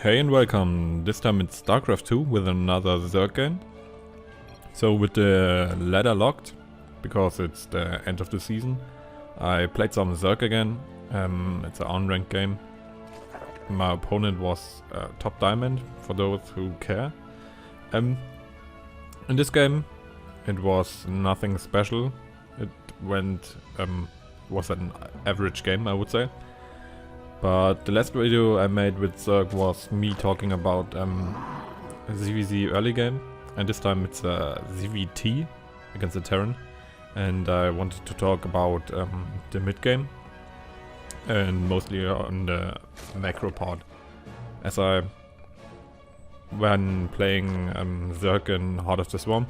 Hey and welcome, this time it's StarCraft 2 with another Zerg game. So with the ladder locked, because it's the end of the season, I played some Zerg again. It's an unranked game. My opponent was top diamond, for those who care. In this game it was nothing special. It was an average game, I would say. But the last video I made with Zerg was me talking about a ZvT early game, and this time it's a ZvT against the Terran, and I wanted to talk about the mid game and mostly on the macro part, as when playing Zerg in Heart of the Swarm,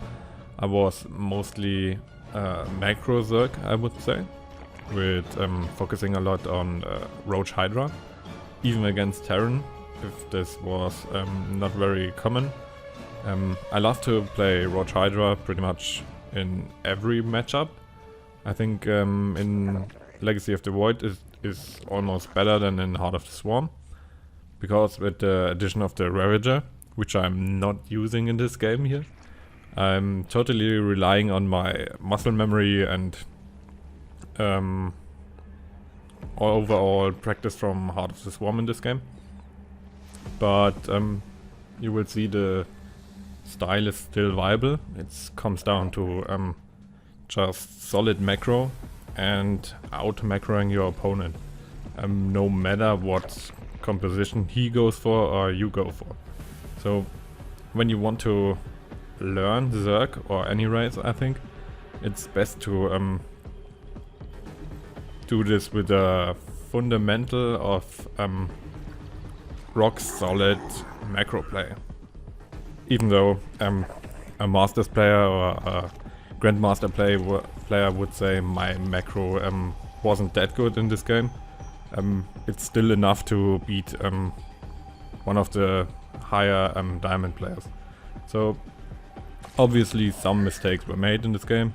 I was mostly macro Zerg, I would say, with focusing a lot on Roach Hydra, even against Terran, if this was not very common. I love to play Roach Hydra pretty much in every matchup. I think in Legacy of the Void is almost better than in Heart of the Swarm, because with the addition of the Ravager, which I'm not using in this game here, I'm totally relying on my muscle memory and overall practice from Heart of the Swarm in this game. But you will see the style is still viable. It comes down to just solid macro and out-macroing your opponent, no matter what composition he goes for or you go for. So when you want to learn Zerg or any race, I think it's best to do this with a fundamental of rock solid macro play. Even though a Masters player or a Grandmaster player would say my macro wasn't that good in this game, it's still enough to beat one of the higher diamond players. So obviously some mistakes were made in this game,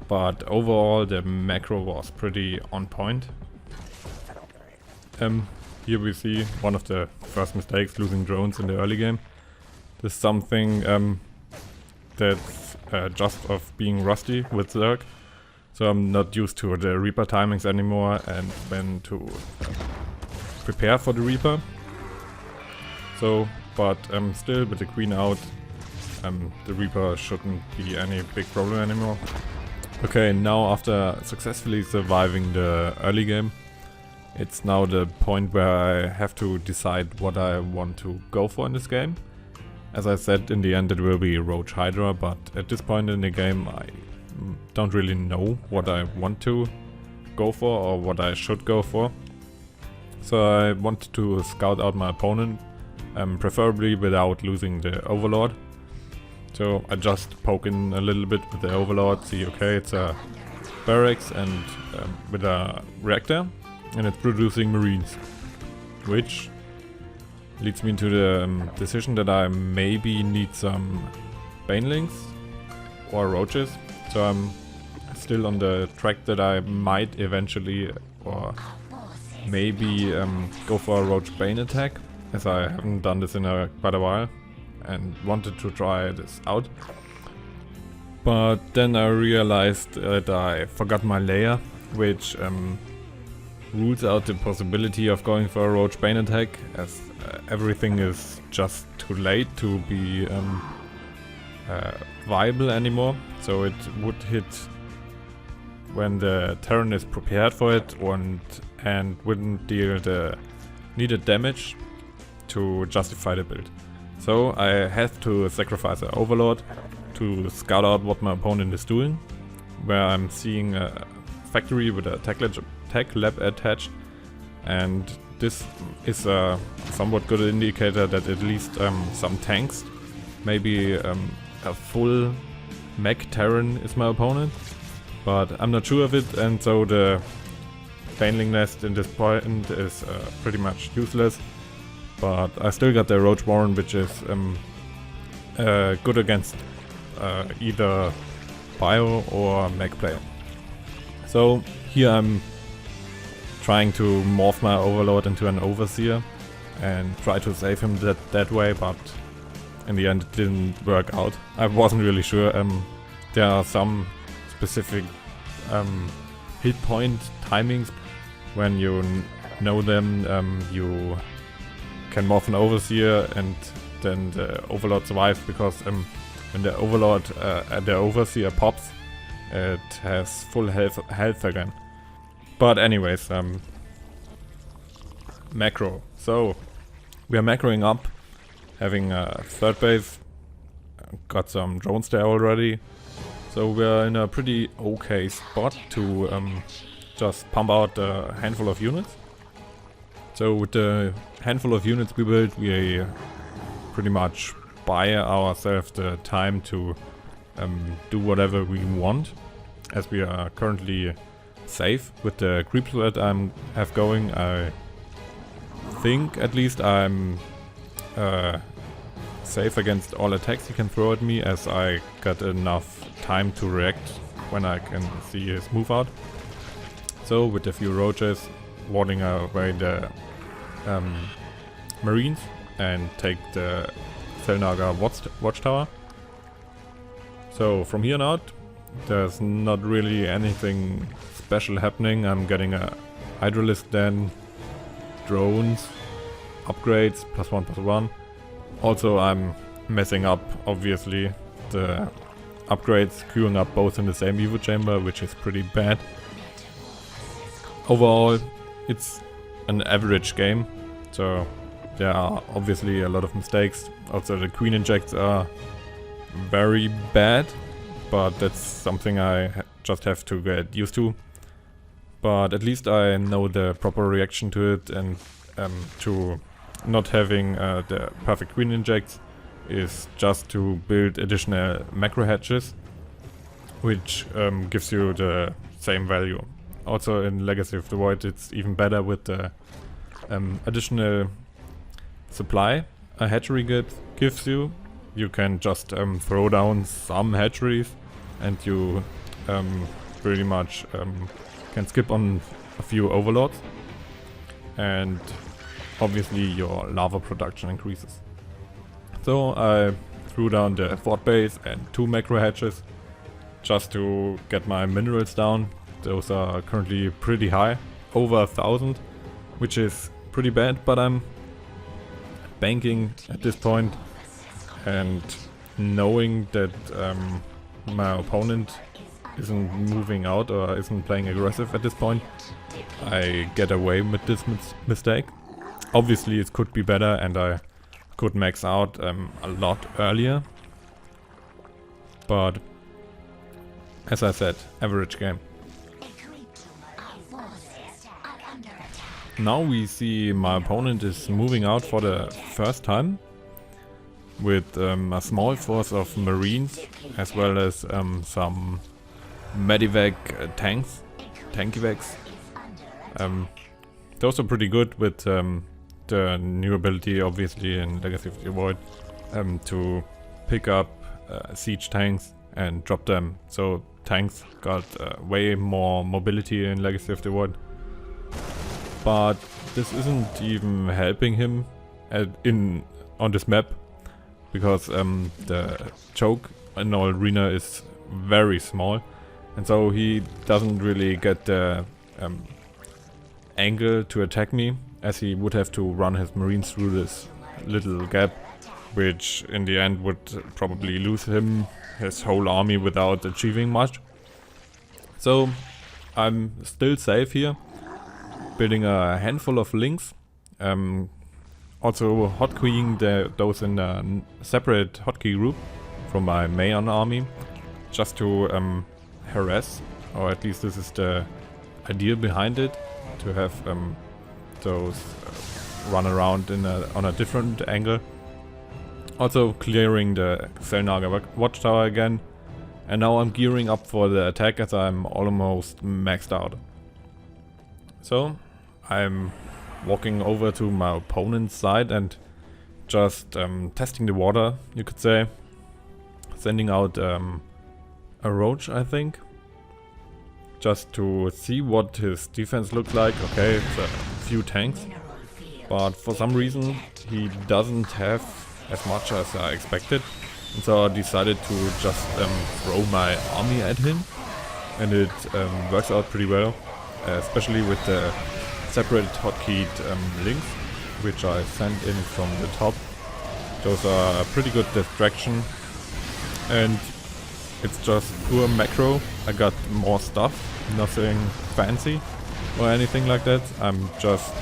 but overall the macro was pretty on point. Here we see one of the first mistakes, losing drones in the early game. This is something that's just of being rusty with Zerg. So I'm not used to the Reaper timings anymore and when to prepare for the Reaper. So, but still with the Queen out, the Reaper shouldn't be any big problem anymore. Okay, now after successfully surviving the early game, it's now the point where I have to decide what I want to go for in this game. As I said, in the end it will be Roach Hydra, but at this point in the game I don't really know what I want to go for or what I should go for. So I wanted to scout out my opponent, preferably without losing the Overlord. So I just poke in a little bit with the Overlord, see okay, it's a barracks and with a reactor, and it's producing Marines, which leads me to the decision that I maybe need some Banelings or Roaches. So I'm still on the track that I might eventually or maybe go for a Roach-Bane attack, as I haven't done this in quite a while and wanted to try this out. But then I realized that I forgot my Lair, which rules out the possibility of going for a Roach-Bane attack, as everything is just too late to be viable anymore. So it would hit when the Terran is prepared for it and wouldn't deal the needed damage to justify the build. So I have to sacrifice an Overlord to scout out what my opponent is doing, where I'm seeing a factory with a tech lab attached, and this is a somewhat good indicator that at least some tanks, maybe a full mech Terran is my opponent, but I'm not sure of it, and so the Baneling nest in this point is pretty much useless. But I still got the Roach Warren, which is good against either bio or mech player. So here I'm trying to morph my Overlord into an Overseer, and try to save him that way, but in the end it didn't work out. I wasn't really sure. There are some specific hit point timings. When you know them, you can morph an Overseer and then the Overlord survives, because when the Overlord, the Overseer pops, it has full health again. But anyways, macro. So we are macroing up, having a third base, got some drones there already. So we're in a pretty okay spot to just pump out a handful of units. So with the handful of units we built, we pretty much buy ourselves the time to do whatever we want, as we are currently safe with the creep that I have going. I think at least I'm safe against all attacks he can throw at me, as I got enough time to react when I can see his move out. So with a few roaches, warding away the Marines and take the Selnaga watchtower. So from here on out, there's not really anything special happening. I'm getting a Hydralisk then, drones, upgrades, +1/+1. Also I'm messing up, obviously, the upgrades, queuing up both in the same Evo chamber, which is pretty bad. Overall, it's an average game, so there are obviously a lot of mistakes. Also the queen injects are very bad, but that's something I just have to get used to. But at least I know the proper reaction to it, and to not having the perfect queen injects is just to build additional macro hatches, which gives you the same value. Also in Legacy of the Void it's even better with the additional supply a hatchery gives you. You can just throw down some hatcheries and you pretty much can skip on a few overlords, and obviously your lava production increases. So I threw down the fort base and 2 macro hatches just to get my minerals down. Those are currently pretty high, over 1,000, which is pretty bad, but I'm banking at this point, and knowing that my opponent isn't moving out or isn't playing aggressive at this point, I get away with this mistake. Obviously it could be better and I could max out a lot earlier, but as I said, average game. Now we see my opponent is moving out for the first time with a small force of Marines, as well as some Medivac tankyvacs. Those are pretty good with the new ability, obviously, in Legacy of the Void, to pick up siege tanks and drop them. So tanks got way more mobility in Legacy of the Void. But this isn't even helping him on this map, because the choke in our arena is very small, and so he doesn't really get the angle to attack me, as he would have to run his marines through this little gap, which in the end would probably lose him his whole army without achieving much. So I'm still safe here, building a handful of links, also hotkeying those in a separate hotkey group from my main army, just to harass, or at least this is the idea behind it, to have those run around on a different angle. Also clearing the Selnaga watchtower again, and now I'm gearing up for the attack as I'm almost maxed out. So I'm walking over to my opponent's side and just testing the water, you could say. Sending out a Roach, I think, just to see what his defense looks like. Okay, it's a few tanks, but for some reason he doesn't have as much as I expected, and so I decided to just throw my army at him, and it works out pretty well, especially with the separated hotkeyed links, which I sent in from the top. Those are a pretty good distraction, and it's just pure macro. I got more stuff, nothing fancy or anything like that. I'm just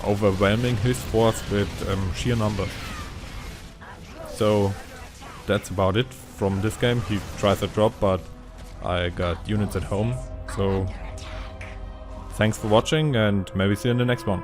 overwhelming his force with sheer numbers. So that's about it from this game. He tries a drop, but I got units at home. So thanks for watching, and maybe see you in the next one.